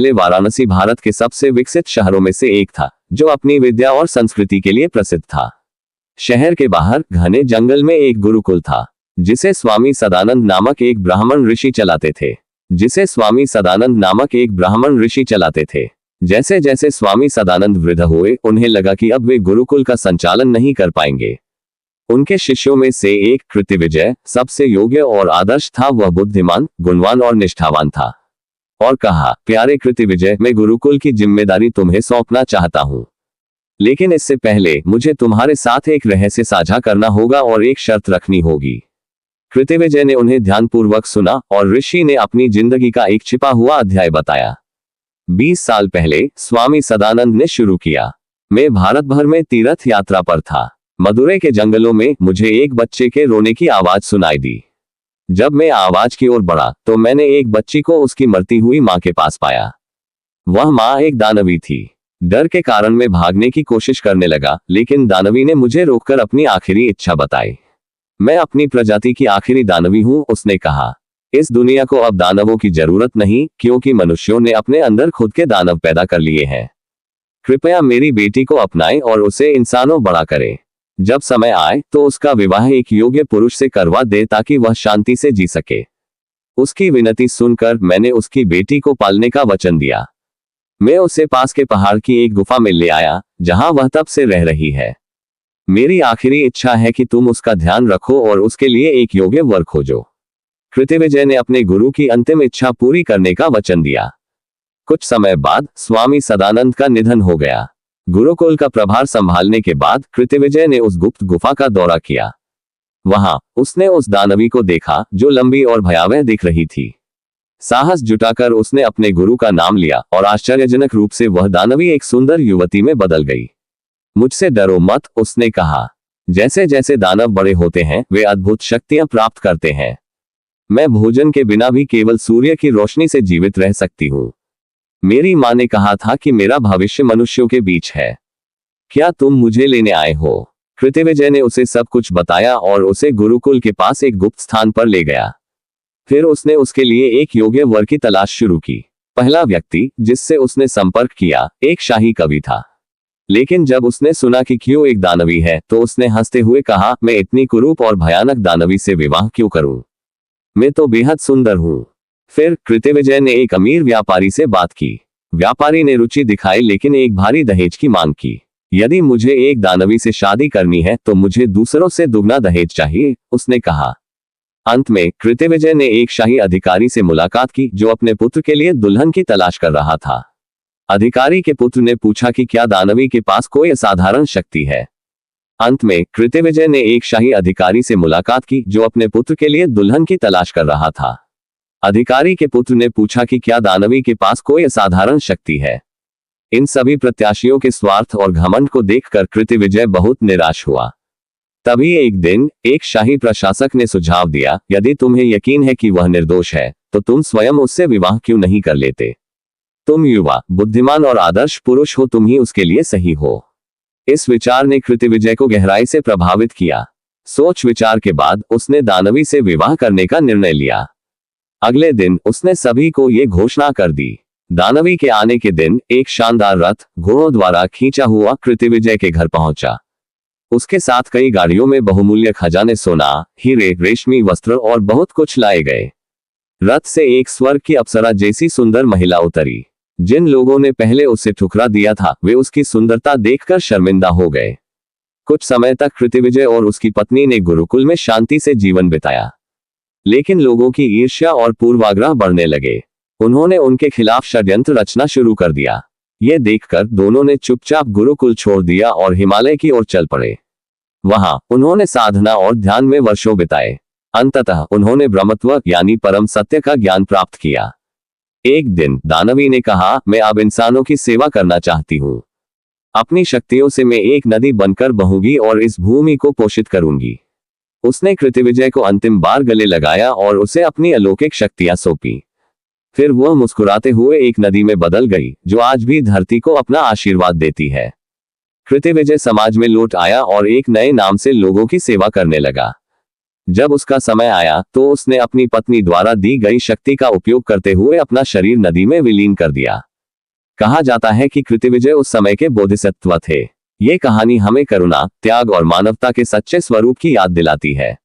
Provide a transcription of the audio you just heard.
पहले वाराणसी भारत के सबसे विकसित शहरों में से एक था, जो अपनी विद्या और संस्कृति के लिए प्रसिद्ध था। शहर के बाहर घने जंगल में एक गुरुकुल था, जिसे स्वामी सदानंद नामक एक ब्राह्मण ऋषि चलाते थे। जैसे जैसे स्वामी सदानंद वृद्ध हुए, उन्हें लगा कि अब वे गुरुकुल का संचालन नहीं कर पाएंगे। उनके शिष्यों में से एक कृतिविजय सबसे योग्य और आदर्श था। वह बुद्धिमान, गुणवान और निष्ठावान था और कहा, प्यारे कृतिविजय, मैं गुरुकुल की जिम्मेदारी तुम्हें सौंपना चाहता हूं, लेकिन इससे पहले मुझे तुम्हारे साथ एक रहस्य साझा करना होगा और एक शर्त रखनी होगी। कृतिविजय ने उन्हें ध्यानपूर्वक सुना और ऋषि ने अपनी जिंदगी का एक छिपा हुआ अध्याय बताया। 20 साल पहले स्वामी सदानंद ने शुरू किया। मैं भारत भर में तीर्थ यात्रा पर था। मदुरै के जंगलों में मुझे एक बच्चे के रोने की आवाज सुनाई दी। जब मैं आवाज की ओर बढ़ा तो मैंने एक बच्ची को उसकी मरती हुई मां के पास पाया। वह मां एक दानवी थी। डर के कारण मैं भागने की कोशिश करने लगा, लेकिन दानवी ने मुझे रोककर अपनी आखिरी इच्छा बताई। मैं अपनी प्रजाति की आखिरी दानवी हूं, उसने कहा। इस दुनिया को अब दानवों की जरूरत नहीं, क्योंकि मनुष्यों ने अपने अंदर खुद के दानव पैदा कर लिए हैं। कृपया मेरी बेटी को अपनाएं और उसे इंसानों बड़ा करें। जब समय आए तो उसका विवाह एक योग्य पुरुष से करवा दे, ताकि वह शांति से जी सके। उसकी विनती सुनकर मैंने उसकी बेटी को पालने का वचन दिया। मैं उसे पास के पहाड़ की एक गुफा में ले आया, जहां वह तब से रह रही है। मेरी आखिरी इच्छा है कि तुम उसका ध्यान रखो और उसके लिए एक योग्य वर खोजो। कृतिविजय ने अपने गुरु की अंतिम इच्छा पूरी करने का वचन दिया। कुछ समय बाद स्वामी सदानंद का निधन हो गया। गुरुकुल का प्रभार संभालने के बाद कृतिविजय ने उस गुप्त गुफा का दौरा किया। वहां उसने उस दानवी को देखा जो लंबी और भयावह दिख रही थी। साहस जुटाकर उसने अपने गुरु का नाम लिया और आश्चर्यजनक रूप से वह दानवी एक सुंदर युवती में बदल गई। मुझसे डरो मत, उसने कहा। जैसे जैसे दानव बड़े होते हैं, वे अद्भुत शक्तियां प्राप्त करते हैं। मैं भोजन के बिना भी केवल सूर्य की रोशनी से जीवित रह सकती हूँ। मेरी माँ ने कहा था कि मेरा भविष्य मनुष्यों के बीच है। क्या तुम मुझे लेने आए हो? कृतिविजय ने उसे सब कुछ बताया और उसे गुरुकुल के पास एक गुप्त स्थान पर ले गया। फिर उसने उसके लिए एक योग्य वर की तलाश शुरू की। पहला व्यक्ति जिससे उसने संपर्क किया एक शाही कवि था। लेकिन जब उसने सुना कि क्यों एक दानवी है, तो उसने हंसते हुए कहा, मैं इतनी कुरूप और भयानक दानवी से विवाह क्यों करूं? मैं तो बेहद सुंदर हूं। फिर कृतिविजय ने एक अमीर व्यापारी से बात की। व्यापारी ने रुचि दिखाई, लेकिन एक भारी दहेज की मांग की। यदि मुझे एक दानवी से शादी करनी है तो मुझे दूसरों से दुगना दहेज चाहिए, उसने कहा। अंत में कृतिविजय ने एक शाही अधिकारी से मुलाकात की, जो अपने पुत्र के लिए दुल्हन की तलाश कर रहा था। अधिकारी के पुत्र ने पूछा कि क्या दानवी के पास कोई असाधारण शक्ति है। अंत में कृतिविजय ने एक शाही अधिकारी से मुलाकात की, जो अपने पुत्र के लिए दुल्हन की तलाश कर रहा था। अधिकारी के पुत्र ने पूछा कि क्या दानवी के पास कोई असाधारण शक्ति है। इन सभी प्रत्याशियों के स्वार्थ और घमंड को देखकर कृतिविजय बहुत निराश हुआ। तभी एक दिन एक शाही प्रशासक ने सुझाव दिया, यदि तुम्हें यकीन है कि वह निर्दोष है, तो तुम स्वयं उससे विवाह क्यों नहीं कर लेते? तुम युवा, बुद्धिमान और आदर्श पुरुष हो, तुम ही उसके लिए सही हो। इस विचार ने कृतिविजय को गहराई से प्रभावित किया। सोच विचार के बाद उसने दानवी से विवाह करने का निर्णय लिया। अगले दिन उसने सभी को ये घोषणा कर दी। दानवी के आने के दिन एक शानदार रथ घोड़ों द्वारा खींचा हुआ कृतिविजय के घर पहुंचा। उसके साथ कई गाड़ियों में बहुमूल्य खजाने, सोना, हीरे, रेशमी वस्त्र और बहुत कुछ लाए गए। रथ से एक स्वर्ग की अप्सरा जैसी सुंदर महिला उतरी। जिन लोगों ने पहले उसे ठुकरा दिया था, वे उसकी सुंदरता देखकर शर्मिंदा हो गए। कुछ समय तक कृतिविजय और उसकी पत्नी ने गुरुकुल में शांति से जीवन बिताया, लेकिन लोगों की ईर्ष्या और पूर्वाग्रह बढ़ने लगे। उन्होंने उनके खिलाफ षड्यंत्र रचना शुरू कर दिया। ये देखकर दोनों ने चुपचाप गुरुकुल छोड़ दिया और हिमालय की ओर चल पड़े। वहां उन्होंने साधना और ध्यान में वर्षों बिताए। अंततः उन्होंने ब्रह्मत्व यानी परम सत्य का ज्ञान प्राप्त किया। एक दिन दानवी ने कहा, मैं अब इंसानों की सेवा करना चाहती हूँ। अपनी शक्तियों से मैं एक नदी बनकर बहूंगी और इस भूमि को पोषित करूंगी। उसने कृतिविजय को अंतिम बार गले लगाया और उसे अपनी अलौकिक शक्तियां सौंपी। फिर वह मुस्कुराते हुए एक नदी में बदल गई, जो आज भी धरती को अपना आशीर्वाद देती है। कृतिविजय समाज में लौट आया और एक नए नाम से लोगों की सेवा करने लगा। जब उसका समय आया तो उसने अपनी पत्नी द्वारा दी गई शक्ति का उपयोग करते हुए अपना शरीर नदी में विलीन कर दिया। कहा जाता है कि कृतिविजय उस समय के बोधिसत्व थे। ये कहानी हमें करुणा, त्याग और मानवता के सच्चे स्वरूप की याद दिलाती है।